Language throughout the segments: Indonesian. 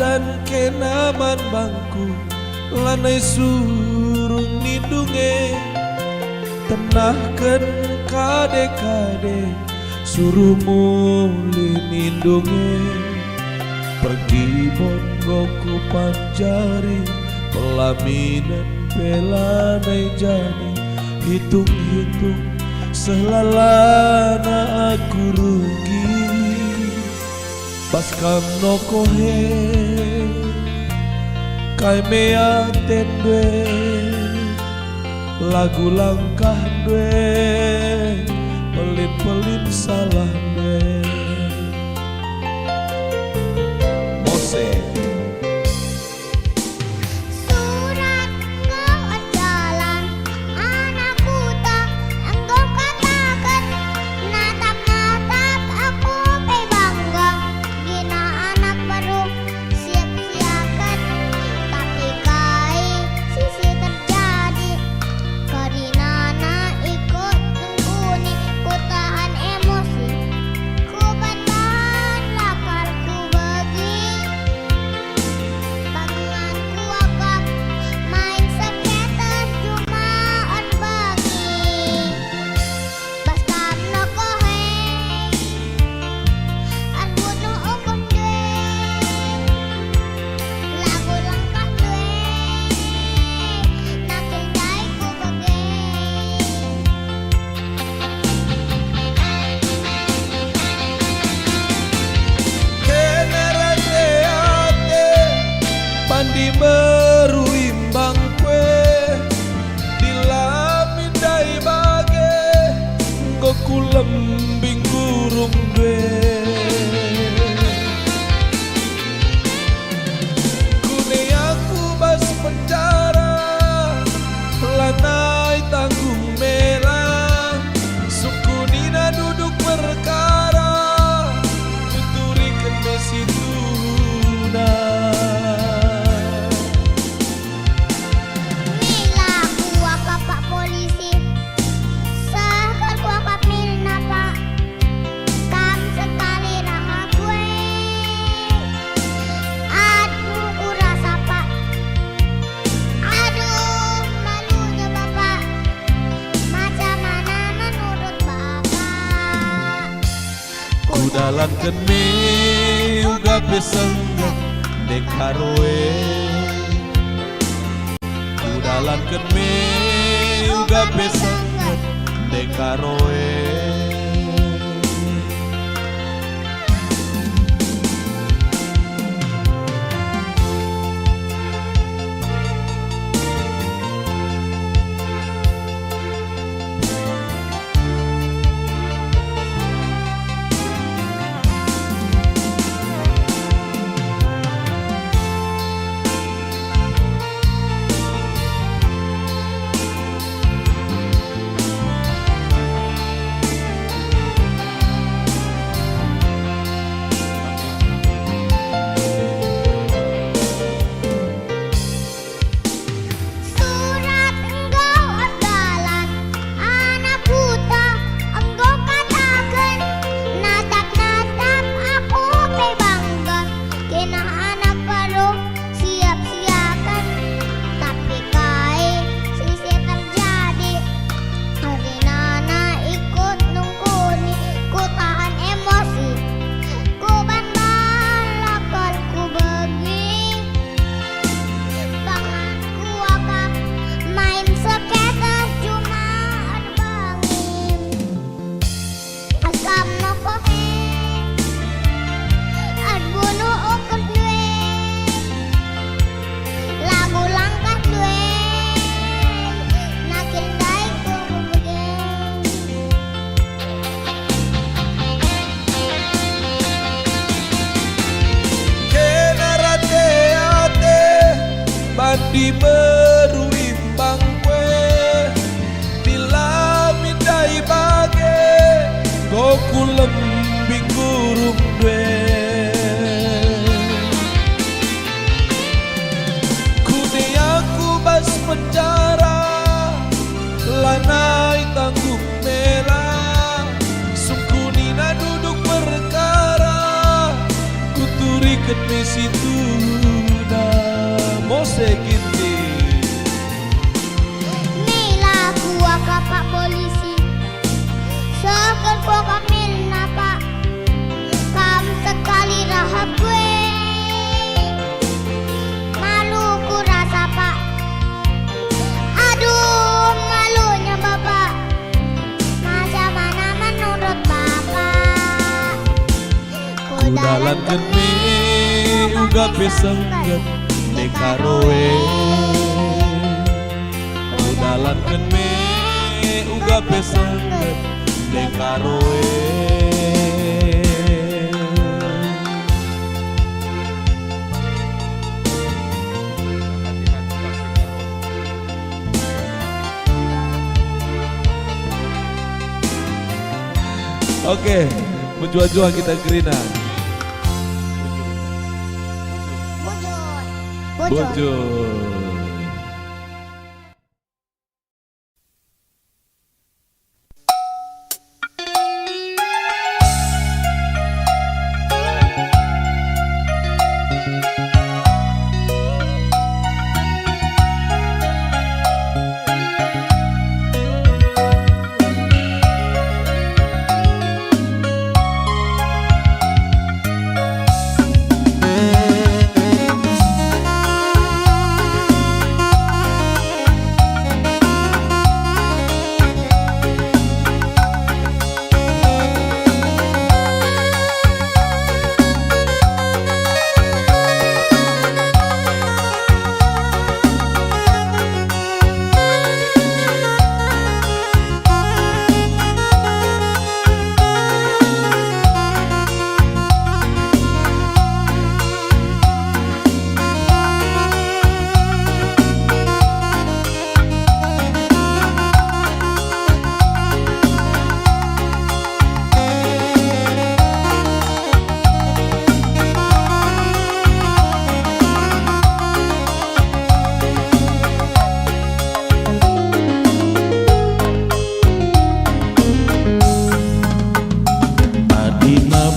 dan kenaman bangku lanai surung nindunge tenahkan kade-kade suruh muli nindunge pergi monggoku panjari pelaminan pelanai jani hitung-hitung selalana aku rugi Baskam no kohe kai mea tendwe lagu langkah dwe pelin-pelin salah dwe Mose di meruimbang kue dilamindai bage goku lembing gurung dwe kune aku bas penjara lanai tanggung merah suku nina duduk perkara tuturi kene situna dalan kene uga besengget dekaroe dalan kene uga besengget dekaroe ket misi tuna mose kiti Nila kuwa ka pak polisi Seker po kamil na pak Kam sekali rahap gue Malu ku rasa pak Aduh malunya bapak Macam mana menurut bapak Kudalan kene uga pesengget dekaroe Kudalan kene uga pesengget dekaroe Oke, menjual-jual kita gerina Bujur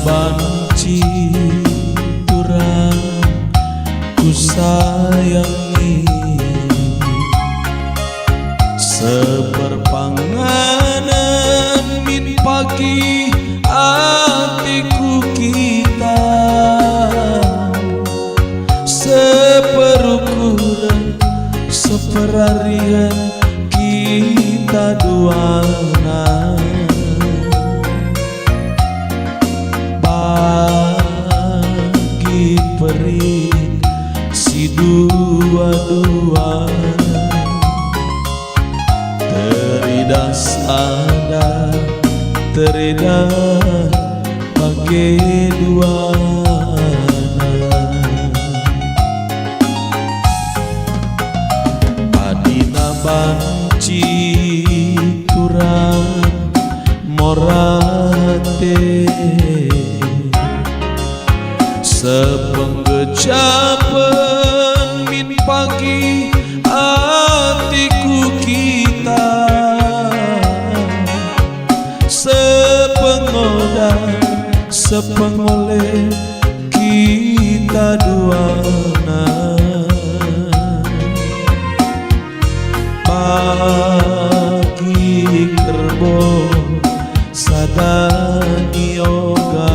banci turang ku sayangi seperpanganan min pagi hatiku kita seperukuran seperharian kita duana bagi perit si dua-dua terida sadar terida bagi duana adina banci turang morate sepenggejapan min pagi hatiku kita sepengoda sepengoleh kita duana bagi kerbo sadani yoga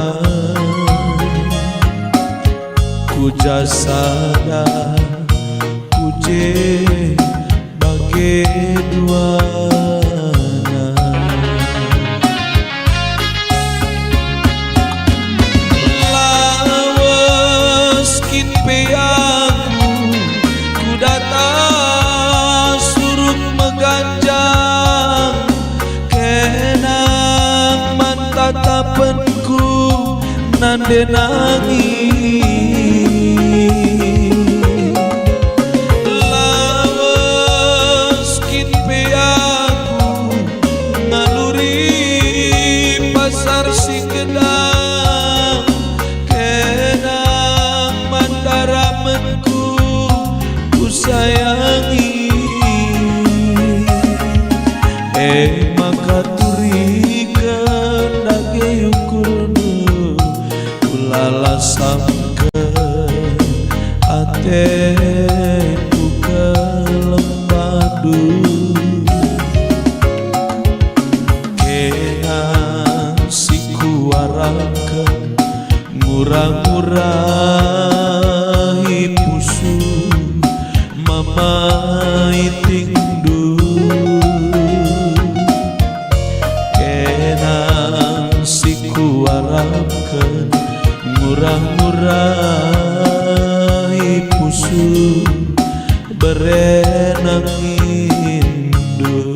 kuja sada kuje bagi duana lawas kin peaku ku datang surut meganjang kenang mantatapanku nande nangis sayangi maka turikan dage ukurnu ulala samke Ateku kelempadu kenan siku arakan ngurang-ngurahi pusu mamai tingdu kenan siku arakan ngurang-ngurahi pusu berenang indu.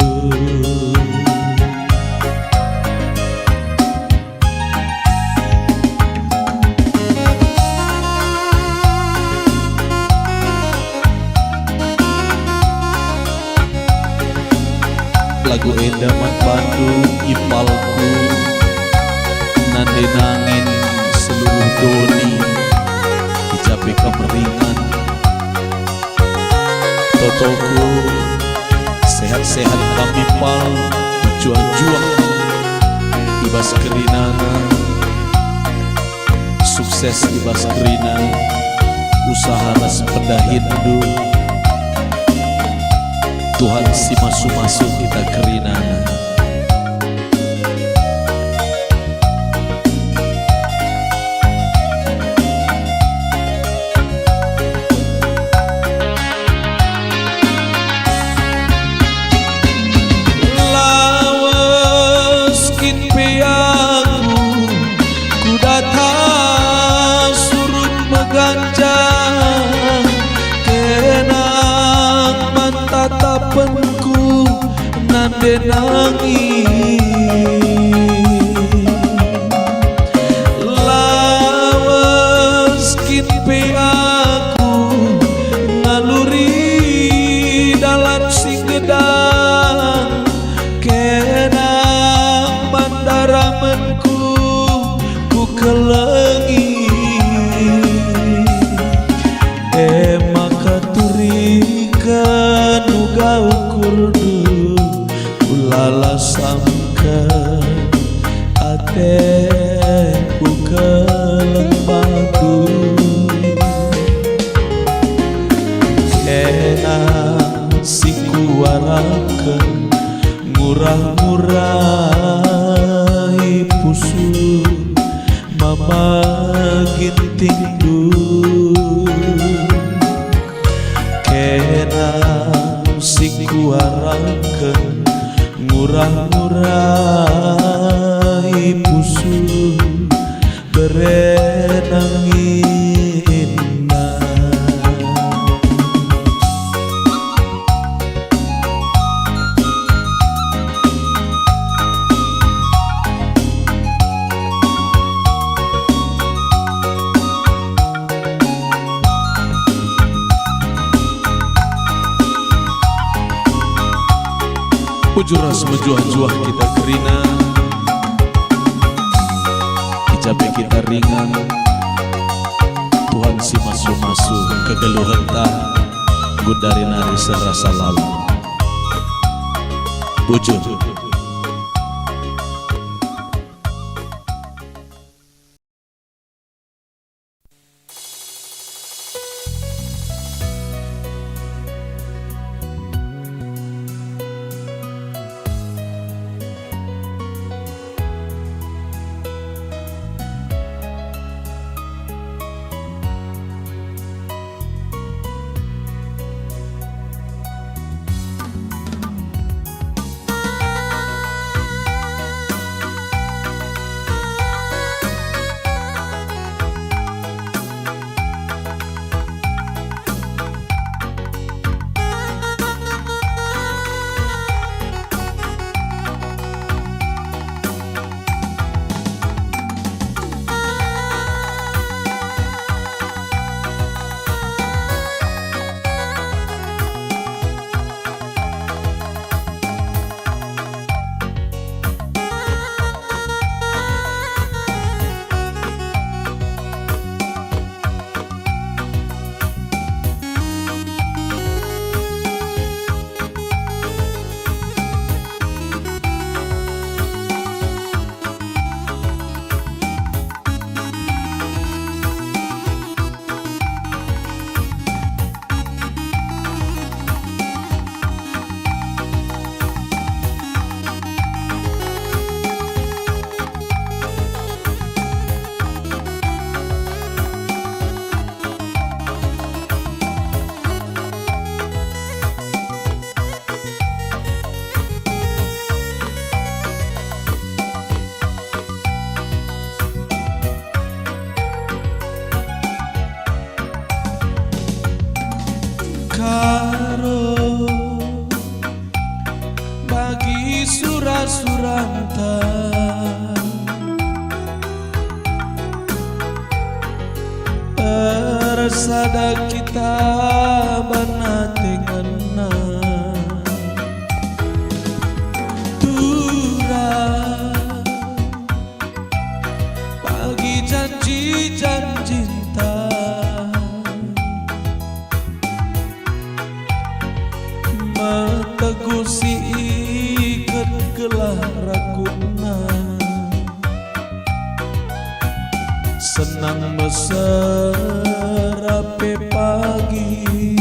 Lagu edaman Bandung ipalku nande nangin seluruh doni dicapai kemeringan totoku sehat-sehat kami pal berjuang-juang ibas kerinana sukses ibas kerina usaha ras pedahindu Tuhan si masuk-masuk kita kerinana. Lawas kin piaku ku datang surut meganja kenang tatapanku nande nangis lawas kin aku ngaluri dalam sing gedang kenang mandaramanku ku kelengi nuga ukurdu ulala samka ate ukelempadu enang siku warakan ngurah-ngurahi pusu mama gintingdu kenang siku arakan ngurah-ngurahi pusu berenang indah. Ujuras mejuah-juah kita kerina ijabe kita ringan Tuhan si masuk-masuk kegeluhan ta gudari nari serasa lalu wujud. karo bagi surah-suranta persada kita banatenganna tura bagi janji-janji cinta tegusi ikat gelah rakuna senang meserape pagi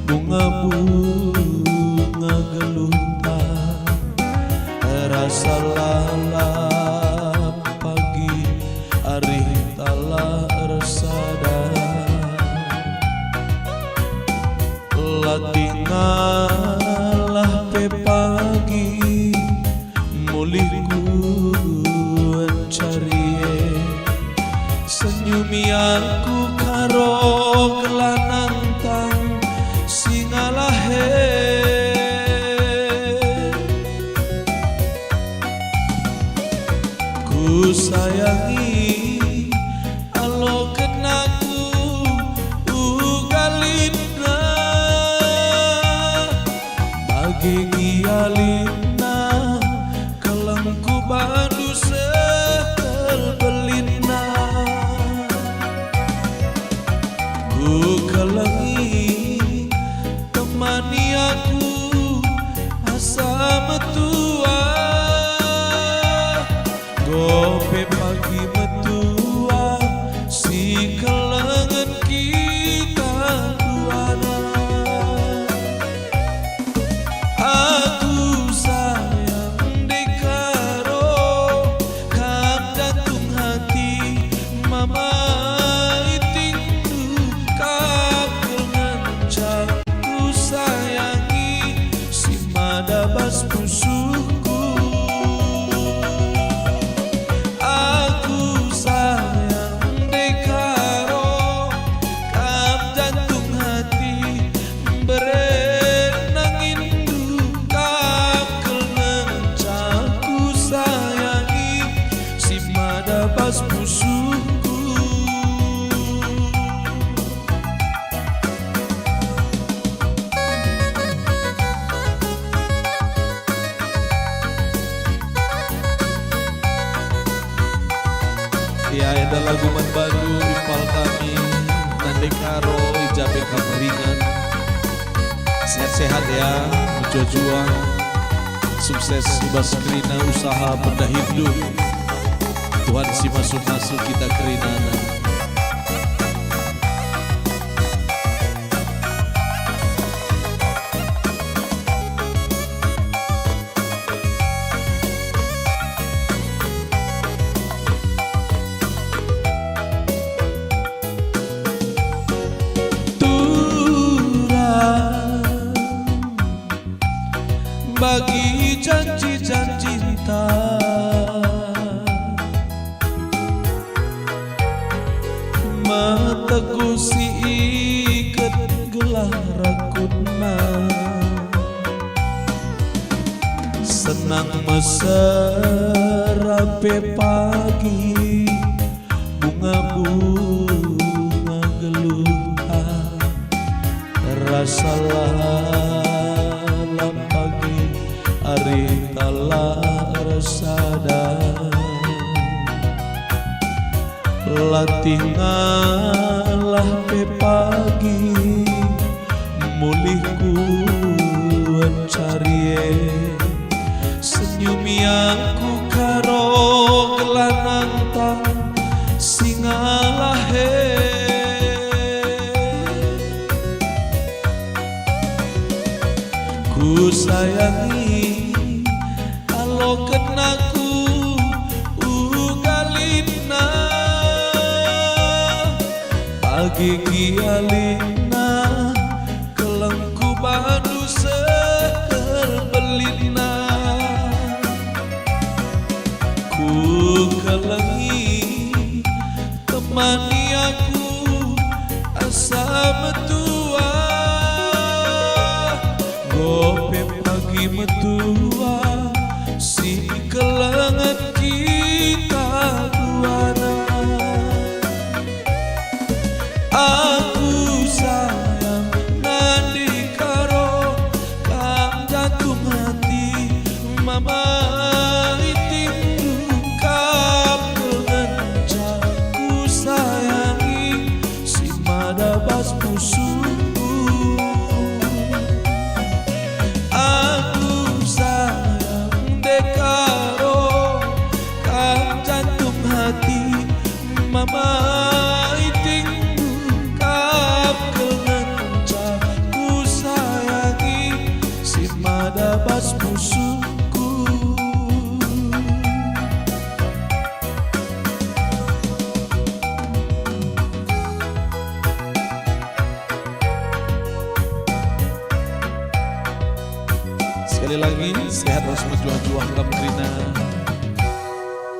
bunga-bunga geluntang rasa lalap pagi ari tala resada latingalah pe pagi muliku cari senyumi aku karo kelanantang singalahe ku sayangi alo kenaku ugalina bagi alina kelengku badu sebelina ku kelengi temani aku asa metua gope pagi metua si kelengan kita duana aku sayang dekaro kam jantung hati mama itingdu kam kelencan ku sayangi si madabas musuhku aku sayang dekaro kam jantung hati berenang indu kam kelencan ku sayangi si madabas musuhku ya ada lagu Manbadu ipal kami nandek karo ijabe kameringan sehat-sehat ya juang sukses ibas kerina usaha benda hidup Tuhan si masuk-masuk kita kerinana bagi janji-janji cinta mategusi ikat gelah rakuna senang meserape pagi bunga-bunga geluntang rasa pagi ari tala resada latingalah pe pagi mulihku cari senyumi aku karo kelanantang singalahe ku sayangi alo kenaku ugalina pagi gialina kelengku badu sebelina ku kelengi temani aku asa metua wangi metua si kelengan kita duana. Aku sayang nandi karo kang jantung hati mama itindu kap kelenca ku sayangi si madabas musuhku. Aku sayang dekaro kang jantung hati mama itindu kap kelenca ku sayangi si madabas musuhku. Sekali lagi sehat terus berjuang-juang Kam Krina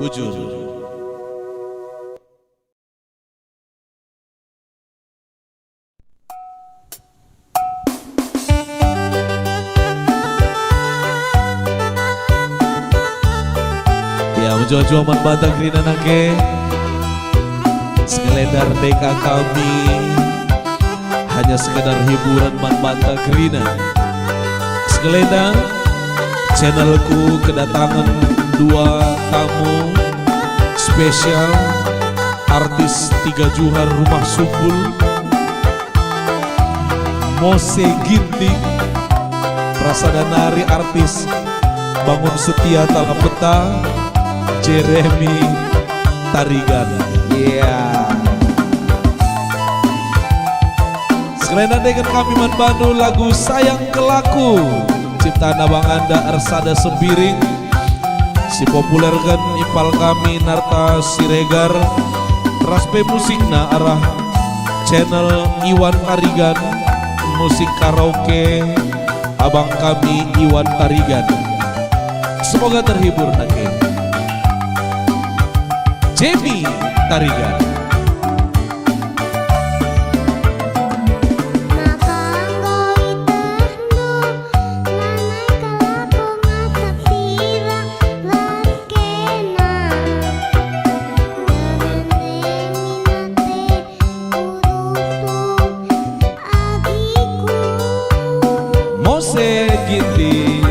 Ujur. Ya berjuang-juang membantah Krina nake sekedar deka kami hanya sekedar hiburan membantah Krina. Sekeleda channelku kedatangan dua tamu spesial artis 3 Juhar Rumah Sumbul, Mose Ginting, prasadanari artis Bangun Setia Talapeta, Jeremy Tarigan. Sekelena dengan kami membantu lagu Sayang Kelaku ciptaan Abang Anda Ersada Sembiring. Si populerkan ipal kami Narta Siregar. Raspe musikna arah channel Iwan Tarigan, musik karaoke abang kami Iwan Tarigan. Semoga terhibur nake Jamie Tarigan. Mose Ginting.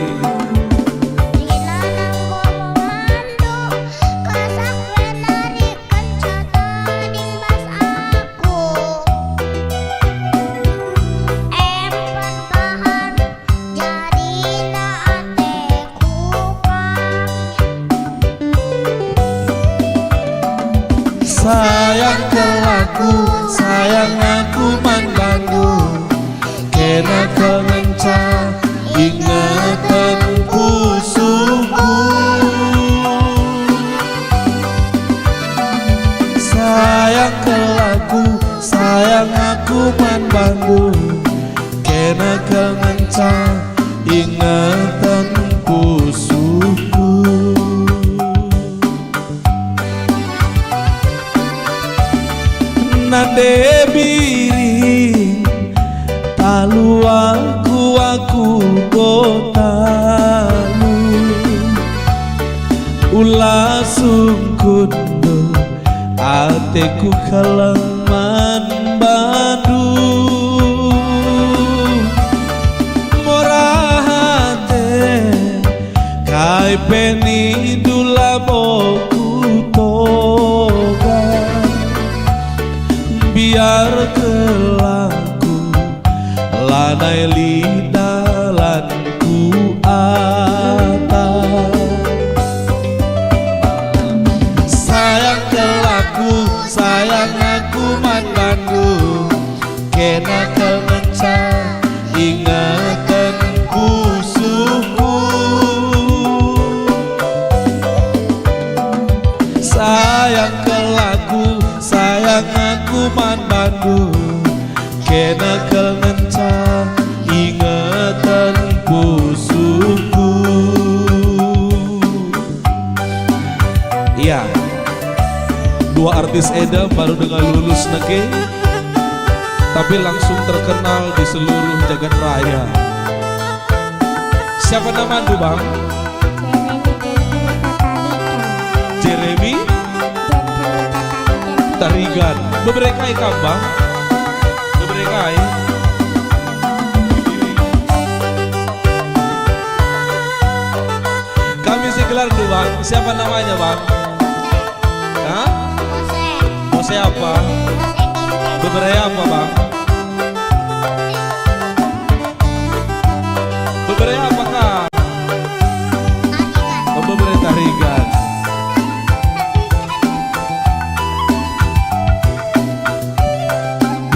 Sayang kelaku, sayang aku mandangu, kena kelenca ingatan pusuku. Sayang kelaku, sayang aku mandangu, kena kelenca ingatan pusuku. Nande biring talu aku botalu ulah sungkundo ateku kalaman badu morahate kai peni dula boku toga biar kelaku lanai lidalanku atas. Sayang kelaku, sayang aku mandangu, kena kemenca ingatan pusuku. Sayang kelaku, sayang aku mandangu, kena kemenca ingatan pusuku. Iya, dua artis Eda baru dengan lulus nage, tapi langsung terkenal di seluruh jagat raya. Siapa nama Andu bang? Jeremy Tarigan. Beberekai kam bang? Beberekai. Kami segelar dulu bang. Siapa namanya bang? Hah? Mose apa? Beberapa apa bang? Beberapa apakah? Oh, beberapa Tarigan.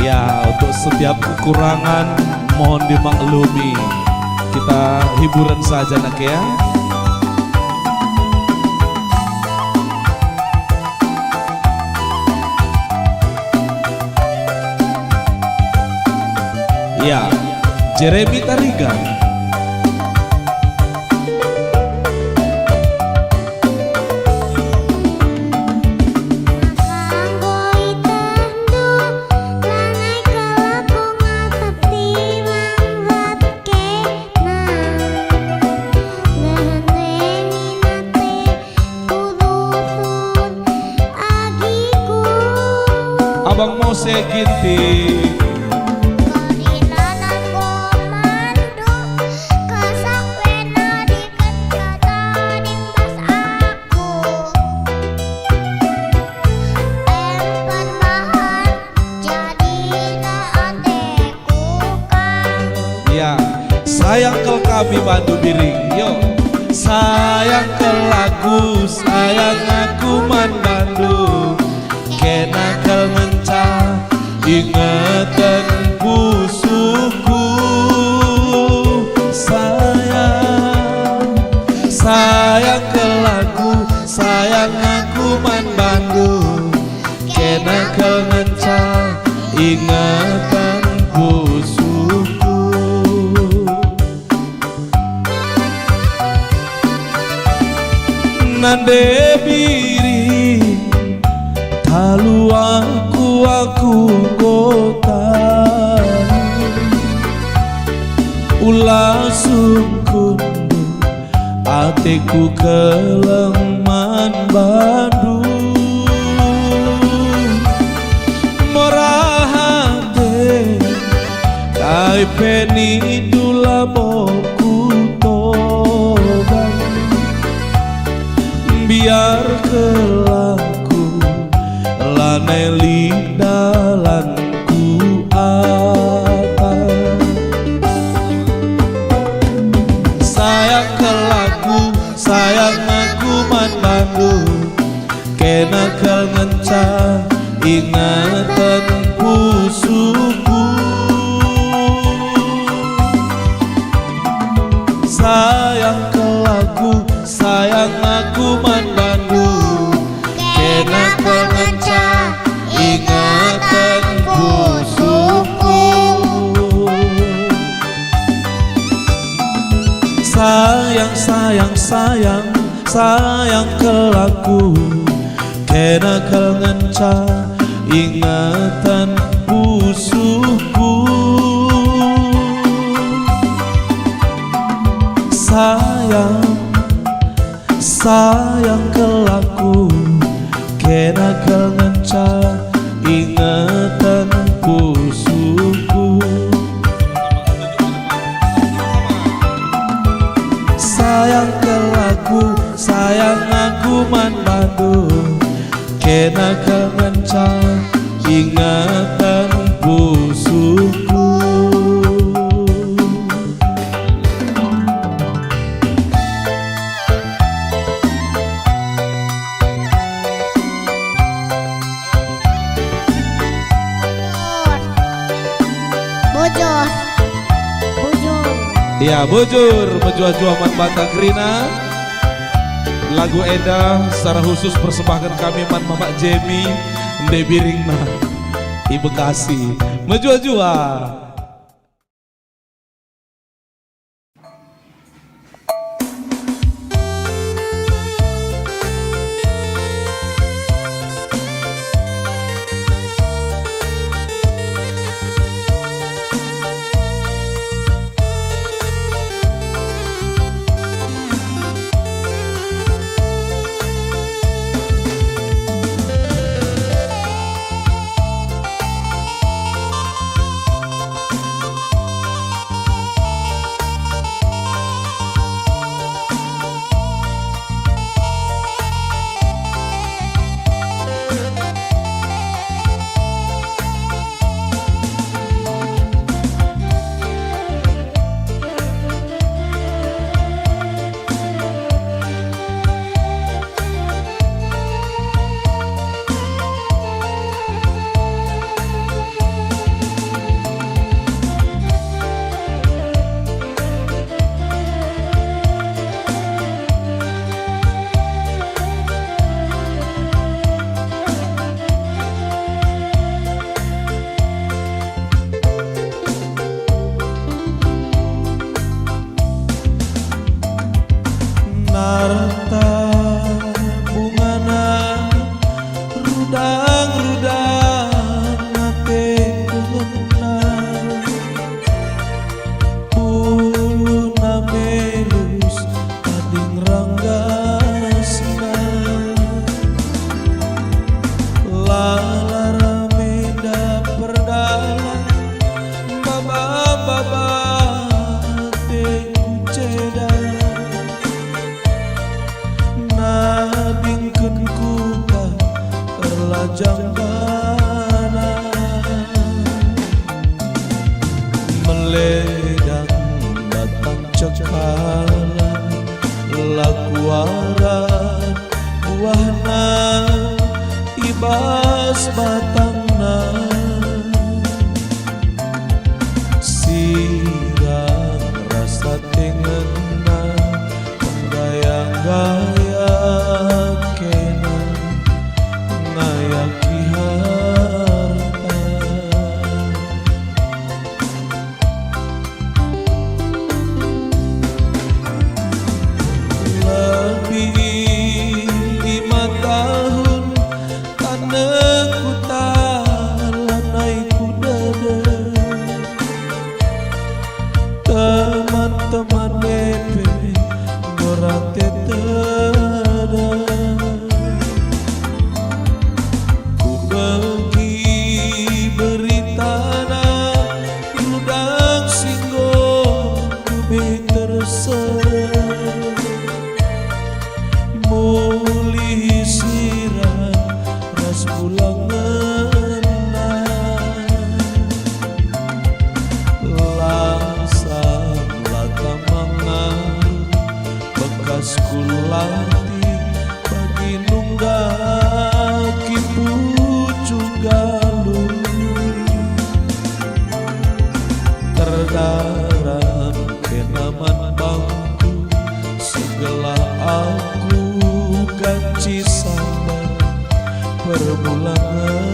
Ya, untuk setiap kekurangan mohon dimaklumi. Kita hiburan saja nak ya. Ya, Jeremy Tarigan. Abang Mose Ginting. Sayang kel kami Bandu Biring, yo. Sayang kel lagu, sayang aku man Bandu. Kena kel mencah, ingatan busuku. Sayang, sayang kel lagu, sayang aku man Bandu. Kena kel mencah, ingatan busuku. Nande biring talu aku ngotani ulah sungkundu atiku keleman Bandu morahate kai peni dula boku toban biar kelaku lanai lidalanku apa sayang kelaku sayang aku man Bandu kena kel ngencah ingatan pusuku sayang kelaku sayang aku man Bandu kena kel ngencah ingatan pusuku sayang sayang sayang sayang kelaku kena kel ngencah ingatan pusuku sayang sayang kelaku kena kel ngencah ingatan pusuku sayang kelaku sayang aku man Bandu kena kel ngencah ingatan pusuku Bojor. Ya bujur menjual-jual man Batakrina. Lagu Eda secara khusus persembahkan kami man Mamak Jemi Nde Biringna di Bekasi. Menjual-jual. kulati bagi nunggaki pucuk galung terdaram kenaman bangku segala aku ganci sabar perbulangan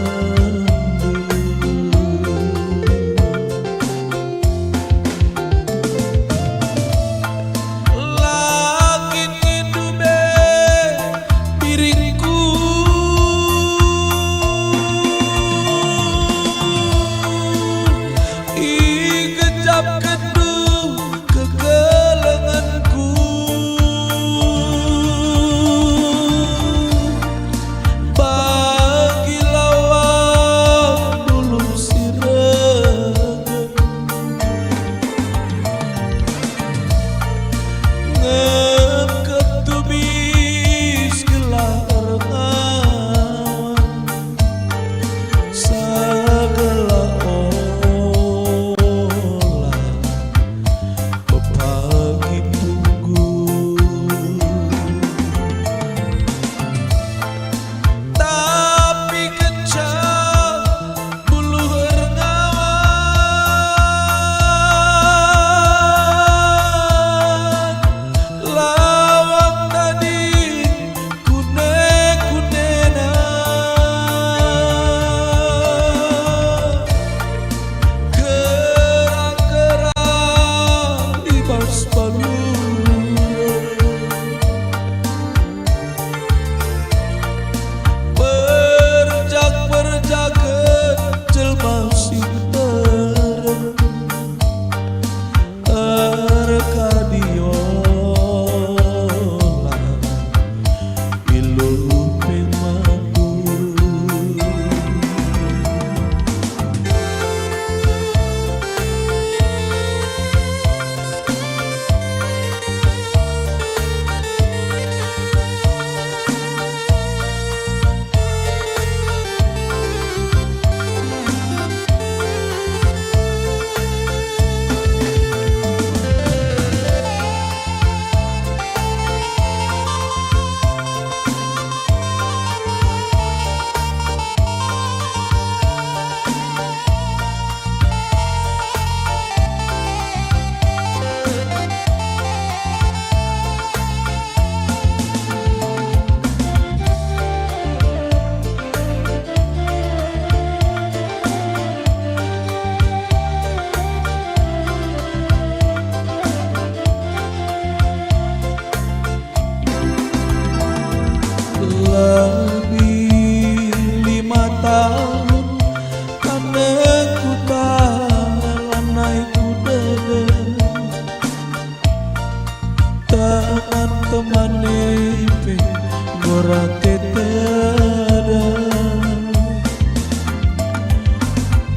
lebih 5 tahun karena ku talanai ku degen teman-teman nepe gorate tada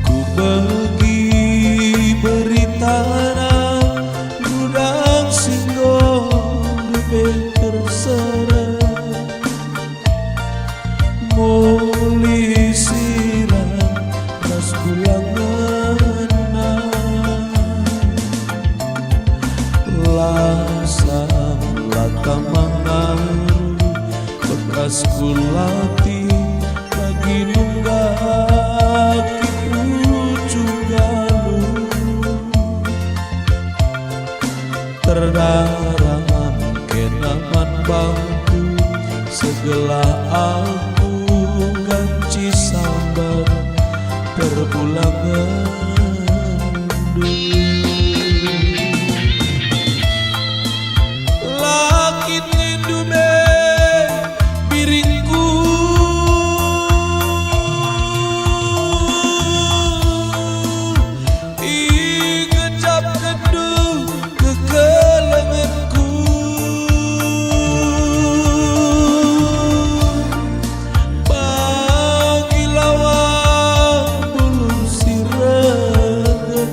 ku bagi berita gudang singgong dupe terserah muli siram ras bulangan lasam lata mangaru bekas kulati bagi nunggaki pucuk galung terdaram kenaman bangku segala aku ganci sabar perbulangan lakin hidupe piringku igecap kedu kekelenganku bagi lawan belum siregen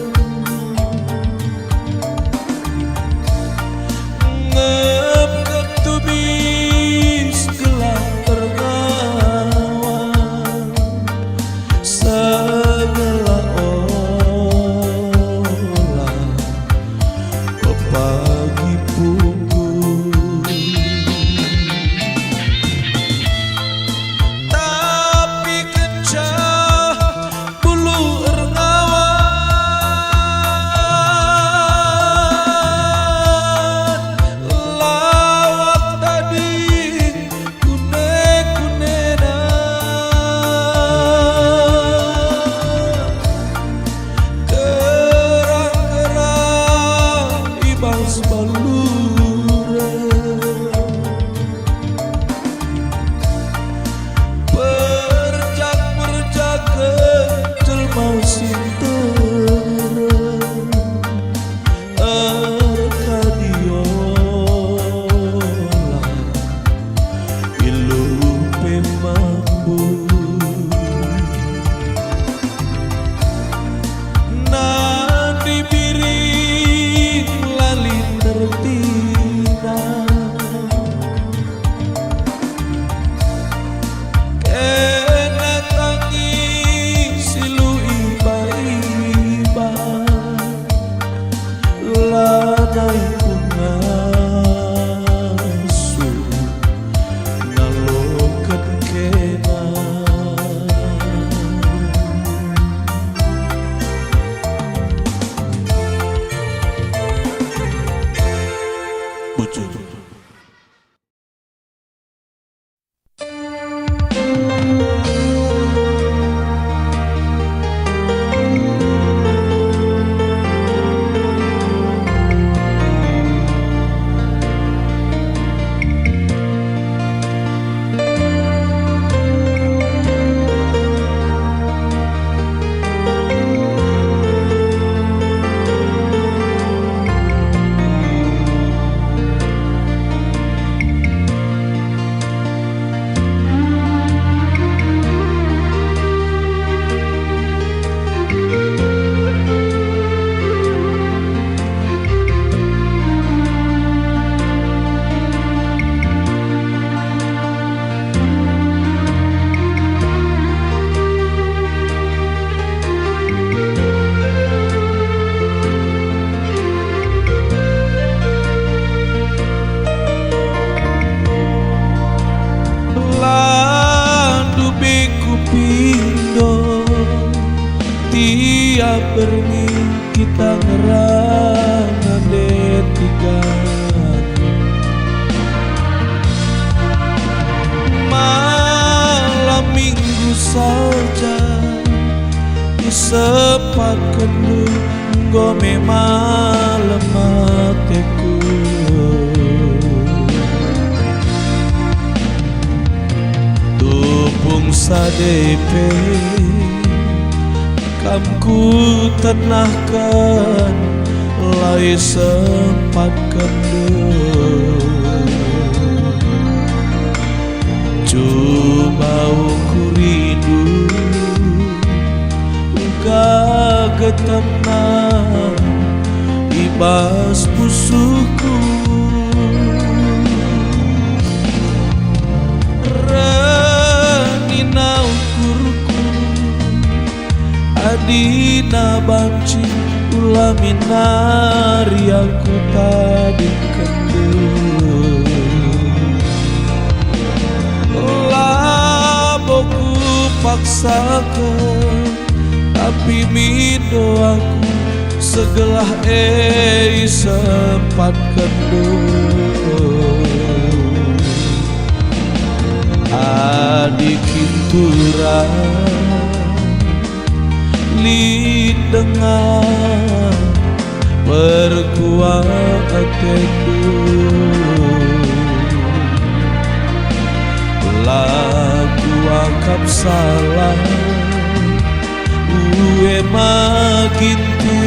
siap berni kita ngerangan detiga malam minggu saja disempatkan gome malam mateku tupung sadepe kamku tenahkan lai sempatkan coba ku rindu uga getemna ibas pusuku renina ukurku adina banci ulaminari aku tadi kendel laboku paksakan tapi mido aku segelah sempat kendul adik kintura li dengan perkuat lagu akap salah ue maginti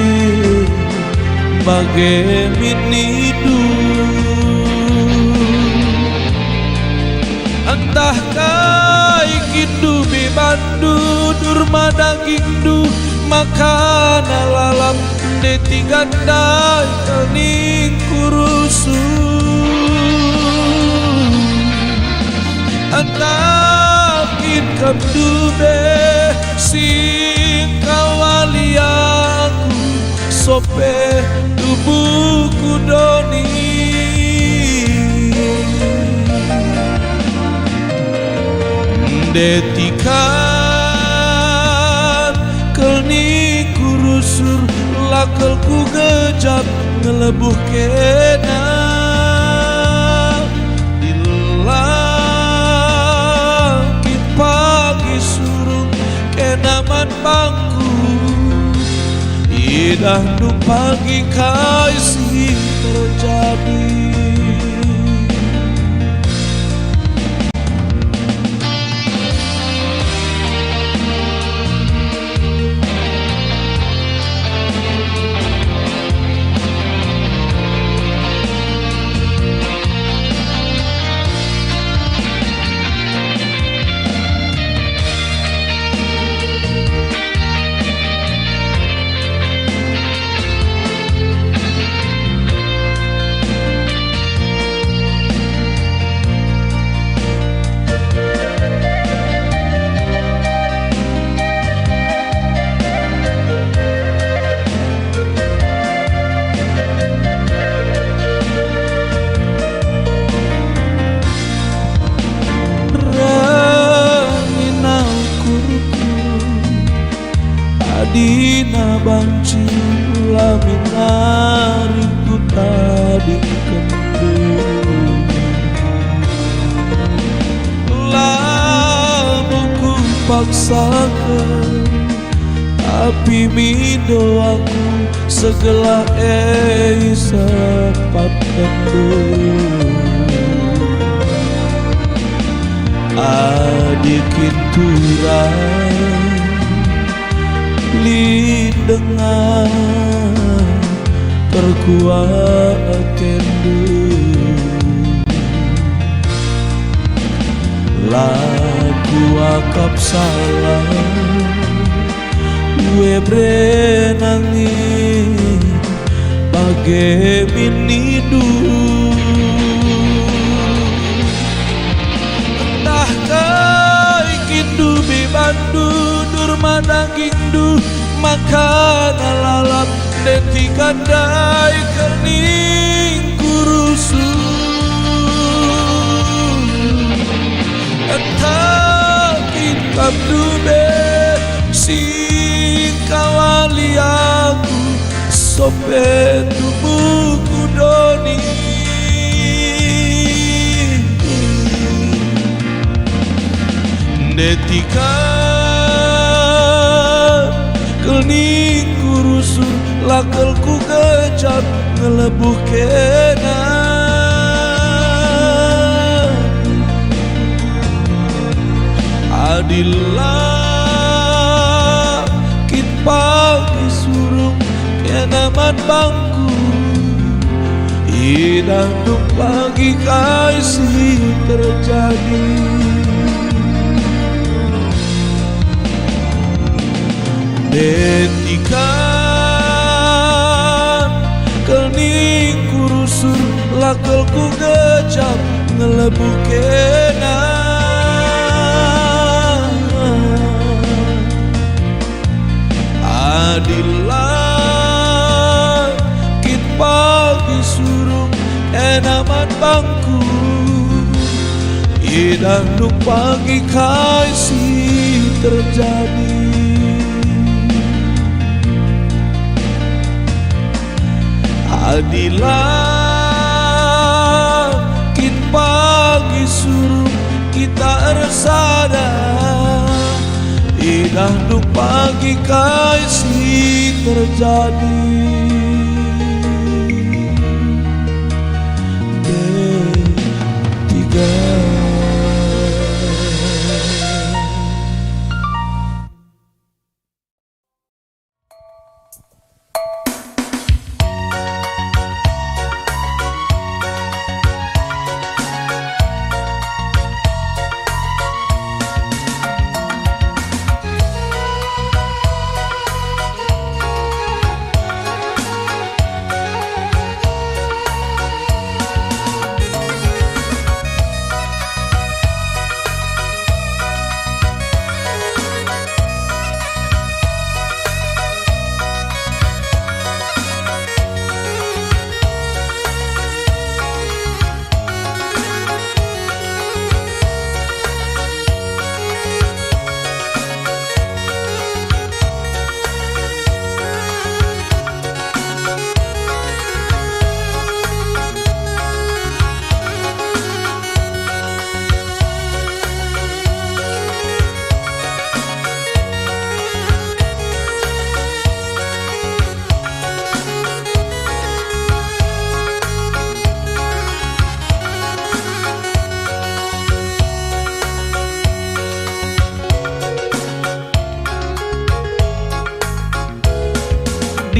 bageminidu entah kai kindu bibandu durma dagindu makana lalam deti gandai kening kurusu antakin kabdube sing kawali aku sope tubuhku doni detikan kelni kurusur lakelku gejap ngelebuh kena di langit pagi surung kenaman bangku idah nu pagi kaisi terjadi dina banci laminari ku tadi kendul lamuku paksakan tapi mido aku segala sempat kendul adik kinturan li dengan perkuat tendu lagu akap salah gue berenangi bagai minidu entah kai kindu bibandu durma dagindu makana lalap deti gandai kening kurusu entah kitab dube sing kawali sope tubuhku doni detikan kening kurusun lakelku kejam ngelebuh kena adillah kit pagi surung kenaman bangku hidup pagi kasih terjadi detikan kening kurusur lakelku gejap ngelebuh kena adillah kit pagi surung enaman bangku hidup pagi kasih terjadi adillah kit pagi suruh kita ersada hidup pagi kasih terjadi tiga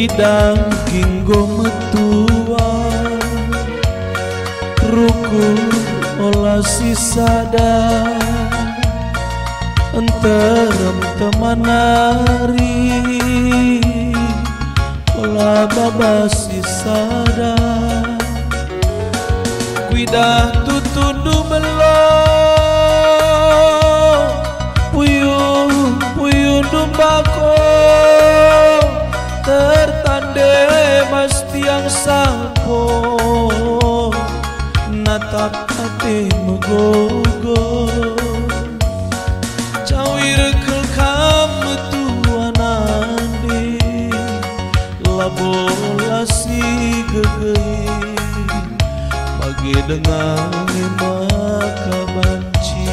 didangking gometua rukun olah sisada enterem temanari olah baba sisada kuidah tutundu belum puyuh puyuh dumbako tertande mas tiang sampo natap hati megogo cawir kelkam tuanandi labolasi gegei bagi dengan maka banci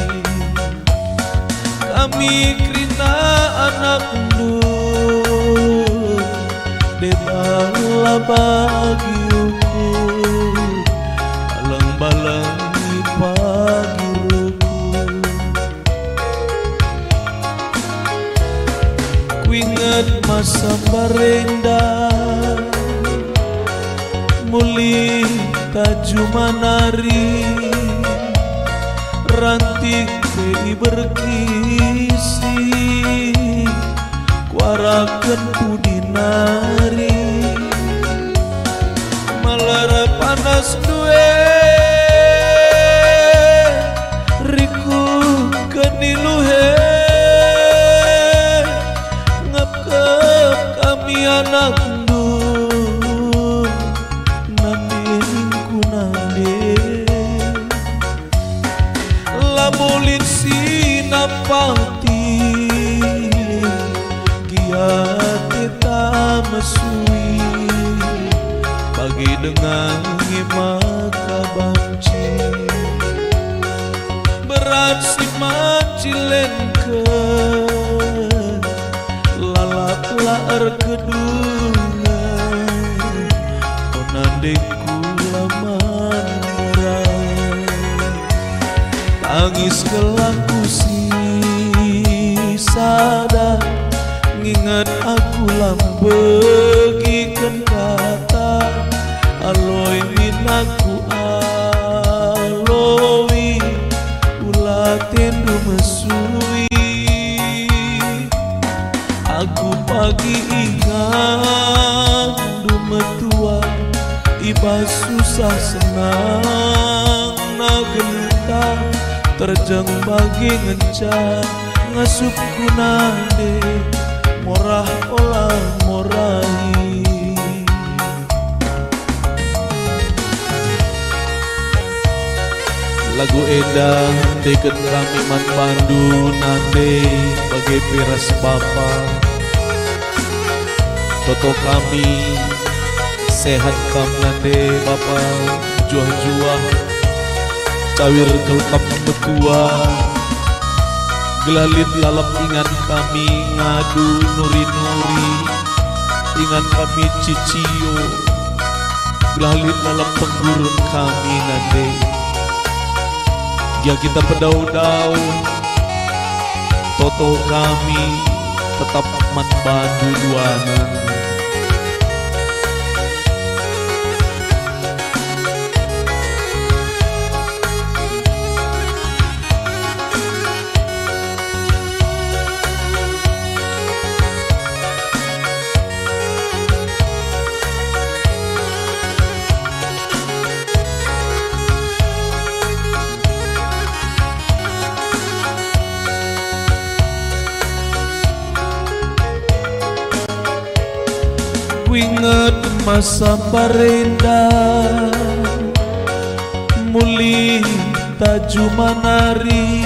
kami krina anak debala bagi ukur balang-balangi pagi ruku ku ingat masa barenda muli taju manari ranting tei berkisi kuarakan pudinari malara panas duwe riku keniluhe ngep-ngep kami anak ndun nandingku nande lamulit sinapati giat kita mesui Pagi dengan maka banci berat si macilen ke lalap laar kedungan onandeku laman murah tangis kelaku si sadar ngingat aku lambegikan kata aloi minaku aloi ulatendu mesui aku pagi ingat dumetua iba susah senang nagelita terjeng bagi ngencar ngasup kunade morah olah morahi lagu edah deket kami man pandu nande bagai piras bapa toto kami sehat kam nande bapa juah-juah cawir kelkap betua gelalit lalap ingat kami ngadu nuri-nuri ingat kami cicio gelalit lalap penggurun kami nande ya kita pedau-dau toto kami tetap man bandu duana ingat masa parendah muli taju manari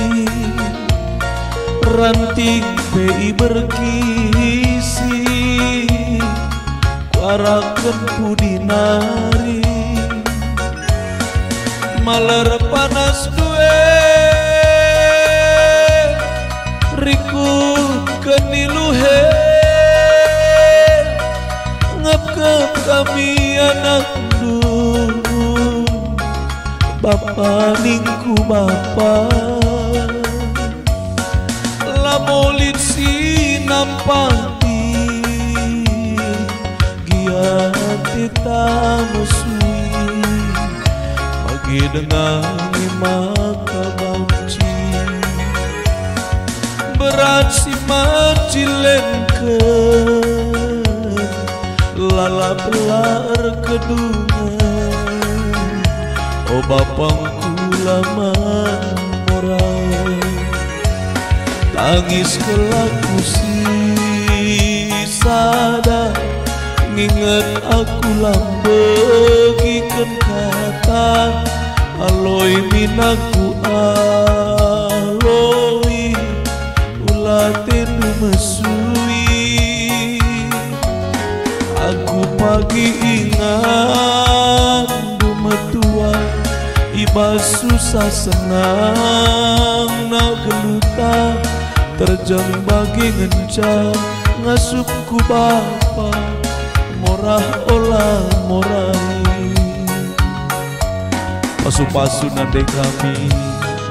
ranting pei berkisi kuarakan pudinari malar panas due riku keniluhe ngap kami anak dulu Bapa ningku bapa lamolit si nampati giat tamusui pagi dengan maka banci berat si macilen ke lalap lar kedungan oh bapangku laman moral tangis kelaku si sadar nginget aku lambegikan kata aloi minaku aloi ulatendu mesui aku pagi ingat dumetua iba susah senang nak geluta terjang bagi ngencang ngasupku bapa morah olah morai pasu-pasu nade kami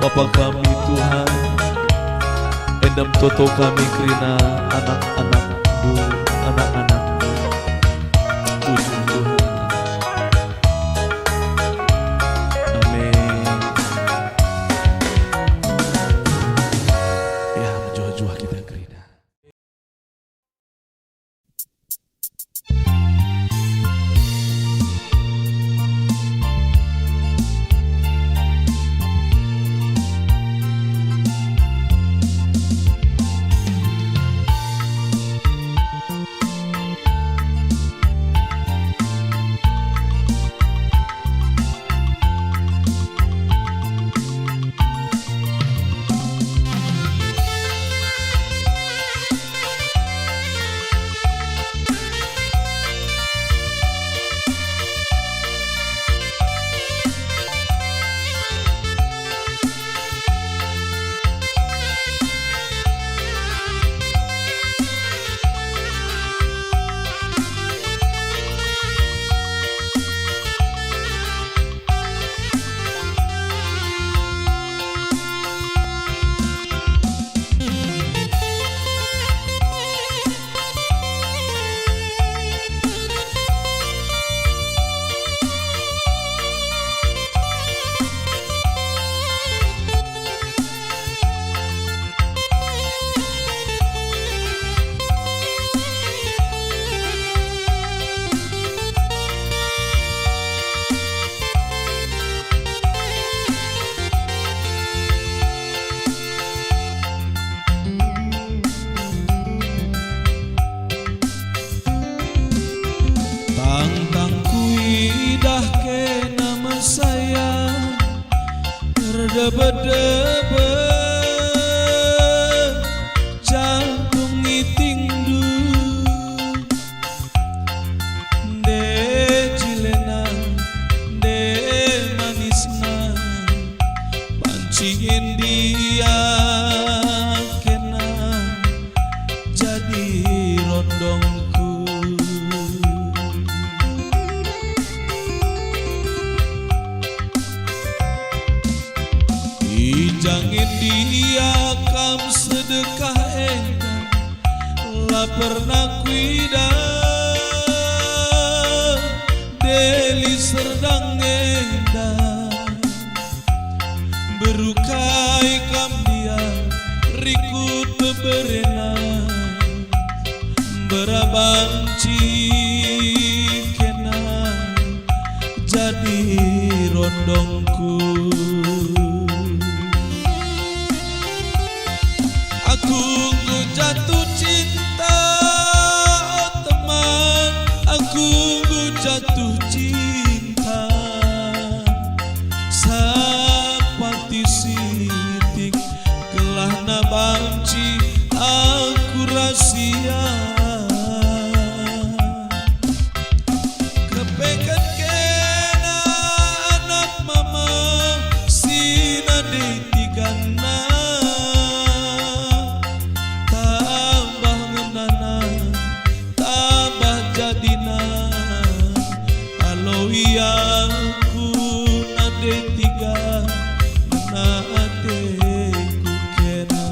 bapa kami Tuhan endam toto kami kerina anak-anak dulu anak-anak ujung Tuhan amin ya menjual-jual kita kerina debe-debe jantung ngitingdu de jilena de manisna pancingin dia kena jadi rondongku. Ijangin dia kam sedekah endah la pernah kuida deli serdang endah berukai kam dia rikut beberena berabanci kena jadi rondongku. Aku jatuh cinta, oh teman, aku jatuh cinta. Sapati sitik gelah na banci aku rahasia. Kepekat kena anak mama sina de tigana. Aku nade tiga na adeku kena.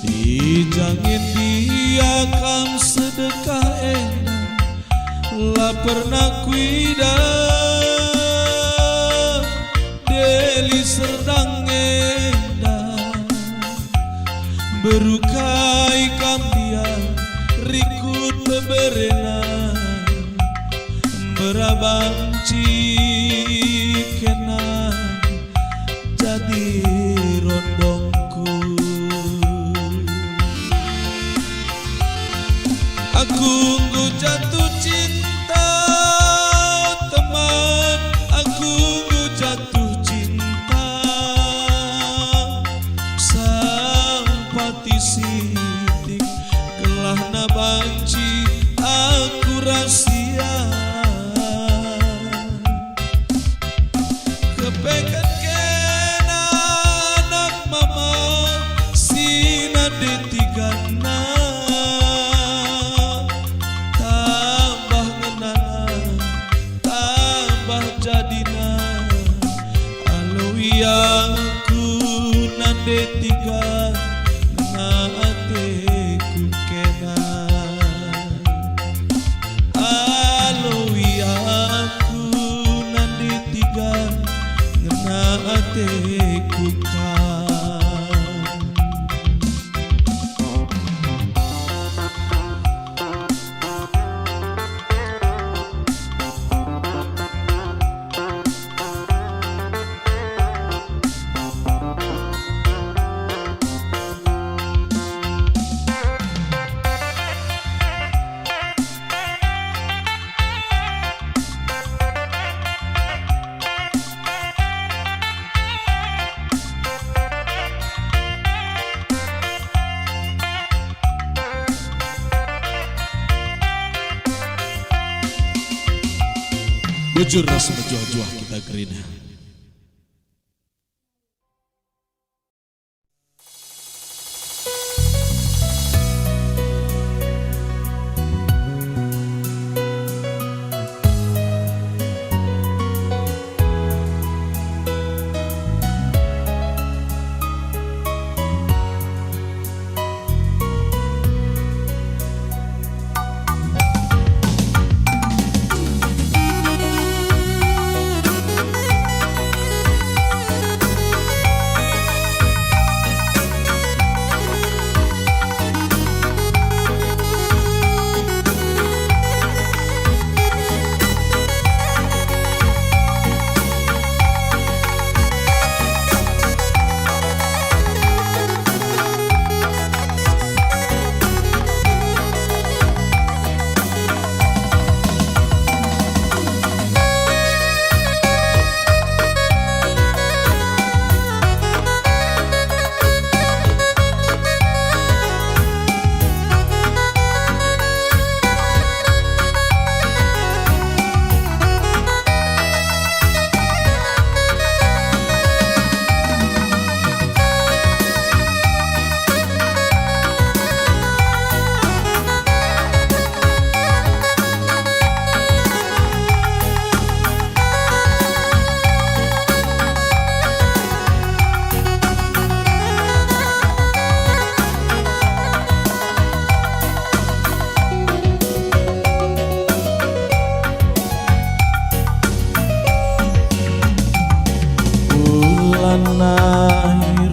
Ijangin dia kam sedekah endah la pernah kuida deli serdang endah berukai kam dia rikut beberena berabanci kena jadi rondongku. Aku jatuh cinta, teman, aku jatuh cinta. Sampati sitik gelah na banci aku rahasia. Kepekat kena anak mama sina de tigana. Aku nade tiga na ateku kena. Aloi aku nade tiga na ateku kan. Bujur rasa berjuah-juah kita gerina.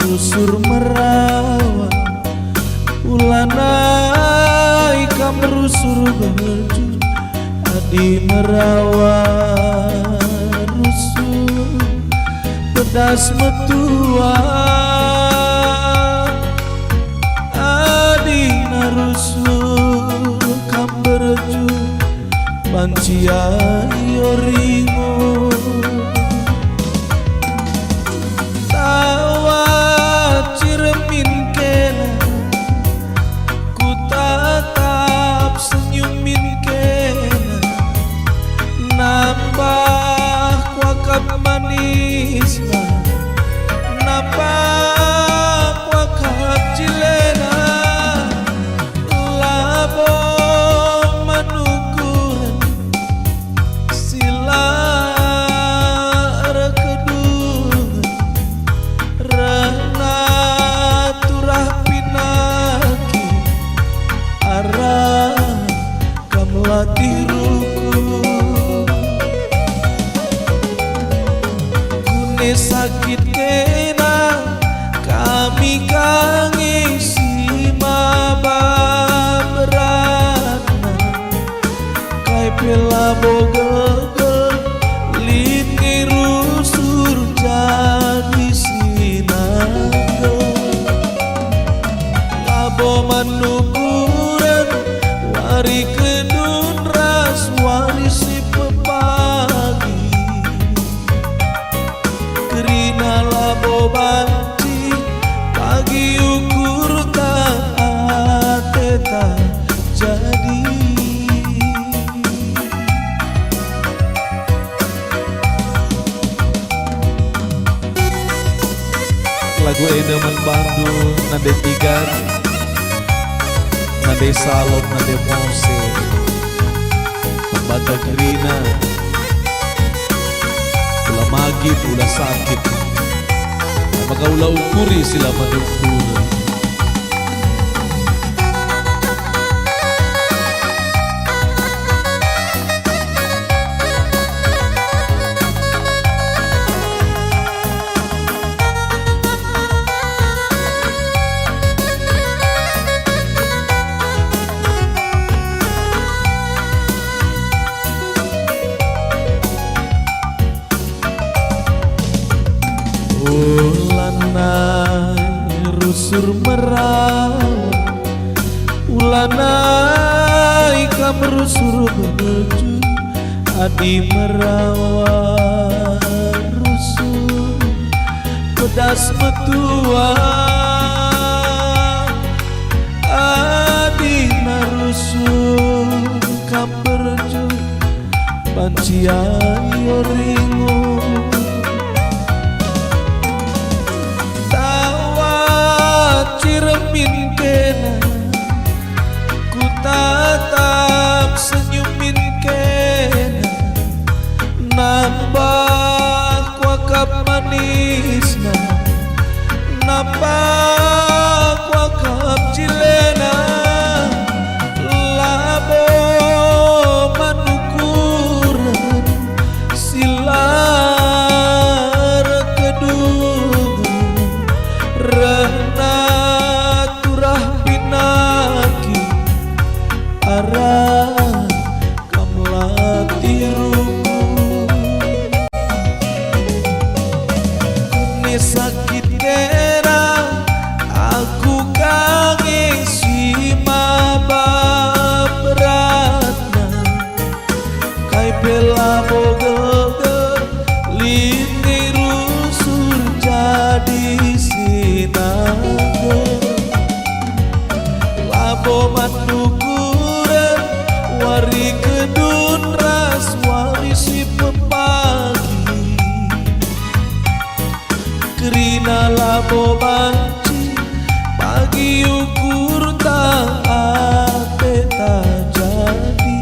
rusur merawat ulana ikam rusur berju adi merawat rusur pedas metua adi narusur kam berju bancia yoringo tawa ciremin kena ku tatap senyumin kena nambah kuakap manisna nambah kuakap cilena labo manukuran sila rekedungan rana turah pinaki arah kamu latiruku kune sakit kena kami kangisi maba beratna kai pela bogel lini rusur jadi sinago labo manukuran wari kedun ras warisi pepagi kerina labo banci pagi ukur tak teta jadi lagu edaman Bandung nade tigar nade salok nade mose bata kerina ulah magit ulah sakit maka ulah ukuri sila manukur ulana rusur merawat ulana ikam rusur menuju adi merawat rusur pedas metua adi narusur kam berju bancia yoringo ciremin kena ku tatap senyumin kena nambah kuakap manisna nambah kuakap cilena labo manukuran sila rekedungan rena turah pinaki arah kamu latiruku kuni sakit kena aku kangisi maba beratna kai pela bogel lini rusur jadi sinago labo manukuran wari kedun ras warisi pepagi kerina labo banci pagi ukur tak teta jadi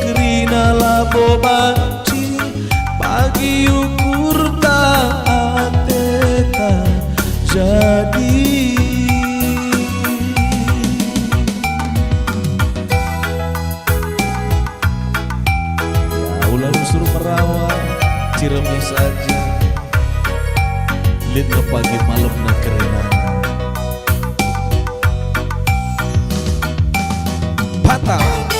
kerina labo banci pagi ukur tak teta jadi ya ulah rusur merawat ciremis saja Lito pagi malam na kerina Batal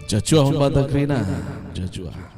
Jajua Mbak Takrina, Jajua.